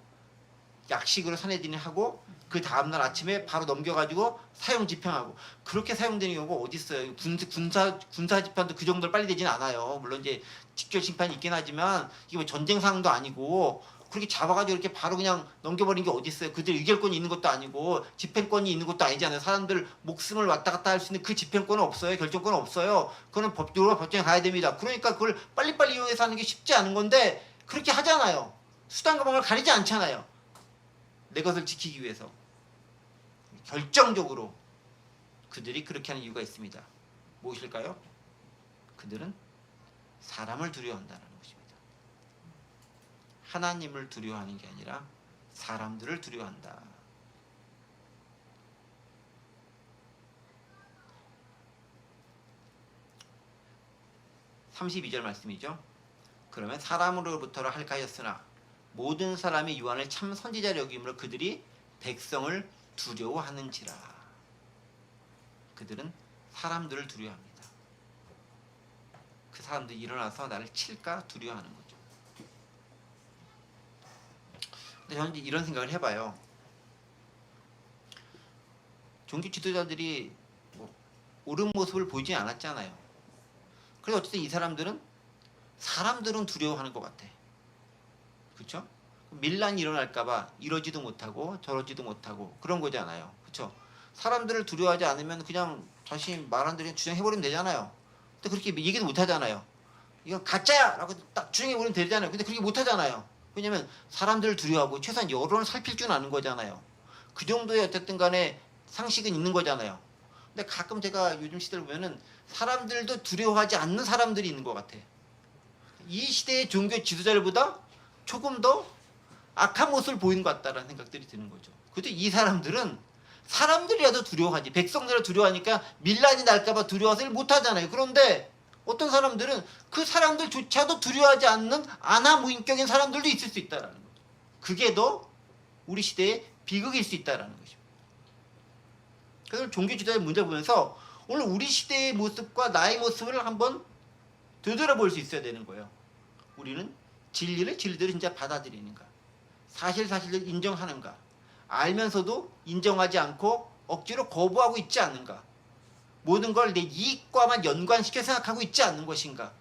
약식으로 사내들이 하고 그 다음날 아침에 바로 넘겨가지고 사형 집행하고 그렇게 사용되는 경우가 어디 있어요? 군사 집행도 그 정도로 빨리 되진 않아요. 물론 이제 직결 심판이 있긴 하지만 이게 뭐 전쟁 상황도 아니고 그렇게 잡아가지고 이렇게 바로 그냥 넘겨버린 게 어디 있어요? 그들 의결권이 있는 것도 아니고 집행권이 있는 것도 아니잖아요. 사람들 목숨을 왔다 갔다 할 수 있는 그 집행권은 없어요. 결정권은 없어요. 그거는 법적으로 법정에 가야 됩니다. 그러니까 그걸 빨리빨리 이용해서 하는 게 쉽지 않은 건데 그렇게 하잖아요. 수단과 방법을 가리지 않잖아요. 내 것을 지키기 위해서. 결정적으로 그들이 그렇게 하는 이유가 있습니다. 무엇일까요? 그들은 사람을 두려워한다는 것입니다. 하나님을 두려워하는 게 아니라 사람들을 두려워한다. (32절) 말씀이죠. 그러면 사람으로부터라 할까 하였으나 모든 사람이 요한을 참 선지자로 여김으로 그들이 백성을 두려워하는지라. 그들은 사람들을 두려워합니다. 그 사람들이 일어나서 나를 칠까 두려워하는 거죠. 근데 저는 이런 생각을 해봐요. 종교 지도자들이 뭐 옳은 모습을 보이지 않았잖아요. 그래서 어쨌든 이 사람들은 두려워하는 것 같아. 그렇죠? 밀란이 일어날까봐 이러지도 못하고 저러지도 못하고 그런 거잖아요. 그렇죠? 사람들을 두려워하지 않으면 그냥 자신이 말한 대로 주장해버리면 되잖아요. 근데 그렇게 얘기도 못하잖아요. 이건 가짜야! 라고 딱 주장해버리면 되잖아요. 근데 그렇게 못하잖아요. 왜냐면 사람들을 두려워하고 최소한 여론을 살필 줄 아는 거잖아요. 그 정도의 어쨌든 간에 상식은 있는 거잖아요. 근데 가끔 제가 요즘 시대를 보면은 사람들도 두려워하지 않는 사람들이 있는 것 같아. 이 시대의 종교 지도자들보다 조금 더 악한 모습을 보이는 것 같다라는 생각들이 드는 거죠. 그래도 이 사람들은 사람들이라도 두려워하지. 백성들을 두려워하니까 밀란이 날까봐 두려워서 일 못하잖아요. 그런데 어떤 사람들은 그 사람들조차도 두려워하지 않는 아나무인격인 사람들도 있을 수 있다는 거죠. 그게 더 우리 시대의 비극일 수 있다는 것입니다. 그래서 종교 지도자의 문제를 보면서 오늘 우리 시대의 모습과 나의 모습을 한번 되돌아볼 수 있어야 되는 거예요. 우리는 진리를 진리대로 진짜 받아들이는가, 사실을 인정하는가, 알면서도 인정하지 않고 억지로 거부하고 있지 않는가, 모든 걸 내 이익과만 연관시켜 생각하고 있지 않는 것인가,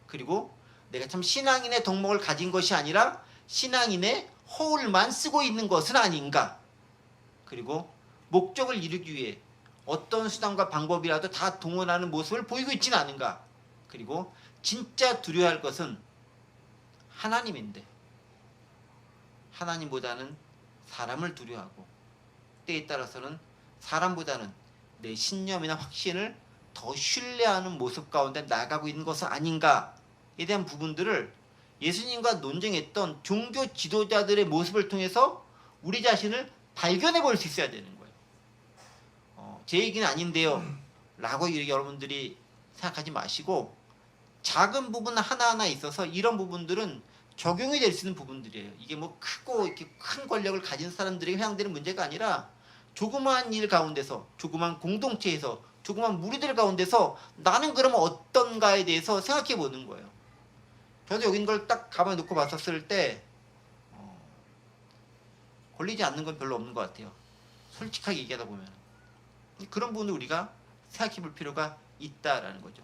그리고 내가 참 신앙인의 덕목을 가진 것이 아니라 신앙인의 허울만 쓰고 있는 것은 아닌가, 그리고 목적을 이루기 위해 어떤 수단과 방법이라도 다 동원하는 모습을 보이고 있지는 않은가, 그리고 진짜 두려워할 것은 하나님인데 하나님보다는 사람을 두려워하고 때에 따라서는 사람보다는 내 신념이나 확신을 더 신뢰하는 모습 가운데 나아가고 있는 것은 아닌가에 대한 부분들을 예수님과 논쟁했던 종교 지도자들의 모습을 통해서 우리 자신을 발견해 볼 수 있어야 되는 거예요. 제 얘기는 아닌데요 라고 여러분들이 생각하지 마시고, 작은 부분 하나하나 있어서 이런 부분들은 적용이 될 수 있는 부분들이에요. 이게 뭐 크고 이렇게 큰 권력을 가진 사람들에게 해당되는 문제가 아니라 조그마한 일 가운데서, 조그마한 공동체에서, 조그마한 무리들 가운데서 나는 그러면 어떤가에 대해서 생각해 보는 거예요. 저도 여기 있는 걸 딱 가만히 놓고 봤었을 때 걸리지 않는 건 별로 없는 것 같아요. 솔직하게 얘기하다 보면. 그런 부분을 우리가 생각해 볼 필요가 있다라는 거죠.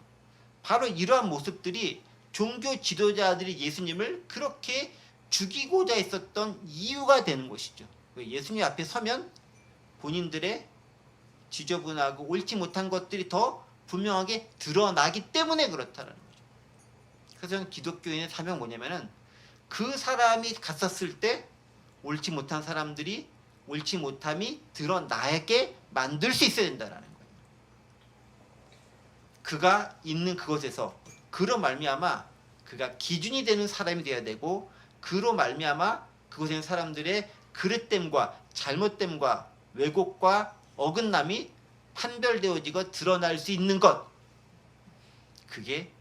바로 이러한 모습들이 종교 지도자들이 예수님을 그렇게 죽이고자 했었던 이유가 되는 것이죠. 예수님 앞에 서면 본인들의 지저분하고 옳지 못한 것들이 더 분명하게 드러나기 때문에 그렇다는 거죠. 그래서 저는 기독교인의 사명은 뭐냐면은 그 사람이 갔었을 때 옳지 못한 사람들이 옳지 못함이 드러나게 만들 수 있어야 된다는 거예요. 그가 있는 그곳에서 그로 말미암아 그가 기준이 되는 사람이 되어야 되고, 그로 말미암아 그곳에 있는 사람들의 그릇됨과 잘못됨과 왜곡과 어긋남이 판별되어지고 드러날 수 있는 것, 그게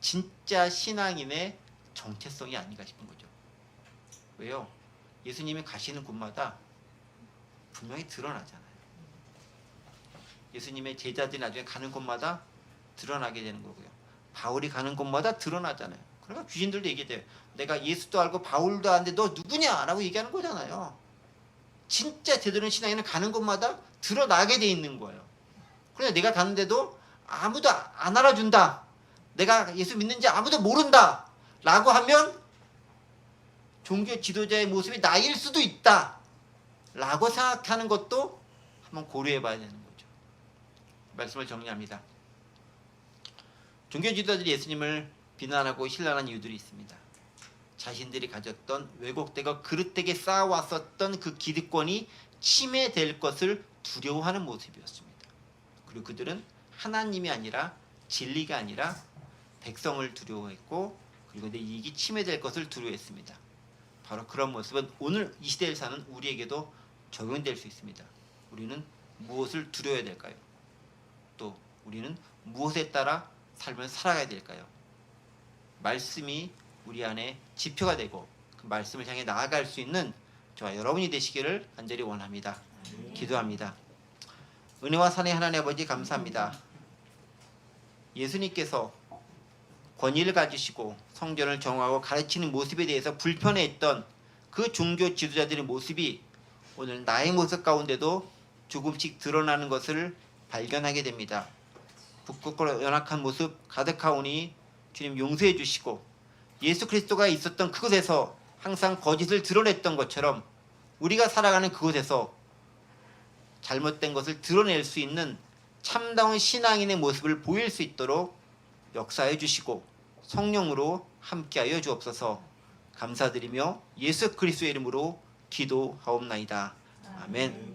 진짜 신앙인의 정체성이 아닌가 싶은 거죠. 왜요? 예수님이 가시는 곳마다 분명히 드러나잖아요. 예수님의 제자들이 나중에 가는 곳마다 드러나게 되는 거고요. 바울이 가는 곳마다 드러나잖아요. 그러니까 귀신들도 얘기해요. 내가 예수도 알고 바울도 아는데 너 누구냐? 라고 얘기하는 거잖아요. 진짜 제대로 신앙에는 가는 곳마다 드러나게 돼 있는 거예요. 그런데 내가 가는데도 아무도 안 알아준다. 내가 예수 믿는지 아무도 모른다. 라고 하면 종교 지도자의 모습이 나일 수도 있다. 라고 생각하는 것도 한번 고려해 봐야 되는 거죠. 말씀을 정리합니다. 종교 지도자들이 예수님을 비난하고 신랄한 이유들이 있습니다. 자신들이 가졌던 왜곡되고 그릇되게 쌓아왔었던 그 기득권이 침해될 것을 두려워하는 모습이었습니다. 그리고 그들은 하나님이 아니라 진리가 아니라 백성을 두려워했고 그리고 내 이익이 침해될 것을 두려워했습니다. 바로 그런 모습은 오늘 이 시대를 사는 우리에게도 적용될 수 있습니다. 우리는 무엇을 두려워해야 될까요? 또 우리는 무엇에 따라 삶을 살아가야 될까요? 말씀이 우리 안에 지표가 되고 그 말씀을 향해 나아갈 수 있는 저와 여러분이 되시기를 간절히 원합니다. 기도합니다. 은혜와 사랑의 하나님 아버지 감사합니다. 예수님께서 권위를 가지시고 성전을 정하고 가르치는 모습에 대해서 불편해했던 그 종교 지도자들의 모습이 오늘 나의 모습 가운데도 조금씩 드러나는 것을 발견하게 됩니다. 부끄럽고 연약한 모습 가득하오니 주님 용서해 주시고 예수 그리스도가 있었던 그곳에서 항상 거짓을 드러냈던 것처럼 우리가 살아가는 그곳에서 잘못된 것을 드러낼 수 있는 참다운 신앙인의 모습을 보일 수 있도록 역사해 주시고 성령으로 함께하여 주옵소서. 감사드리며 예수 그리스도의 이름으로 기도하옵나이다. 아멘.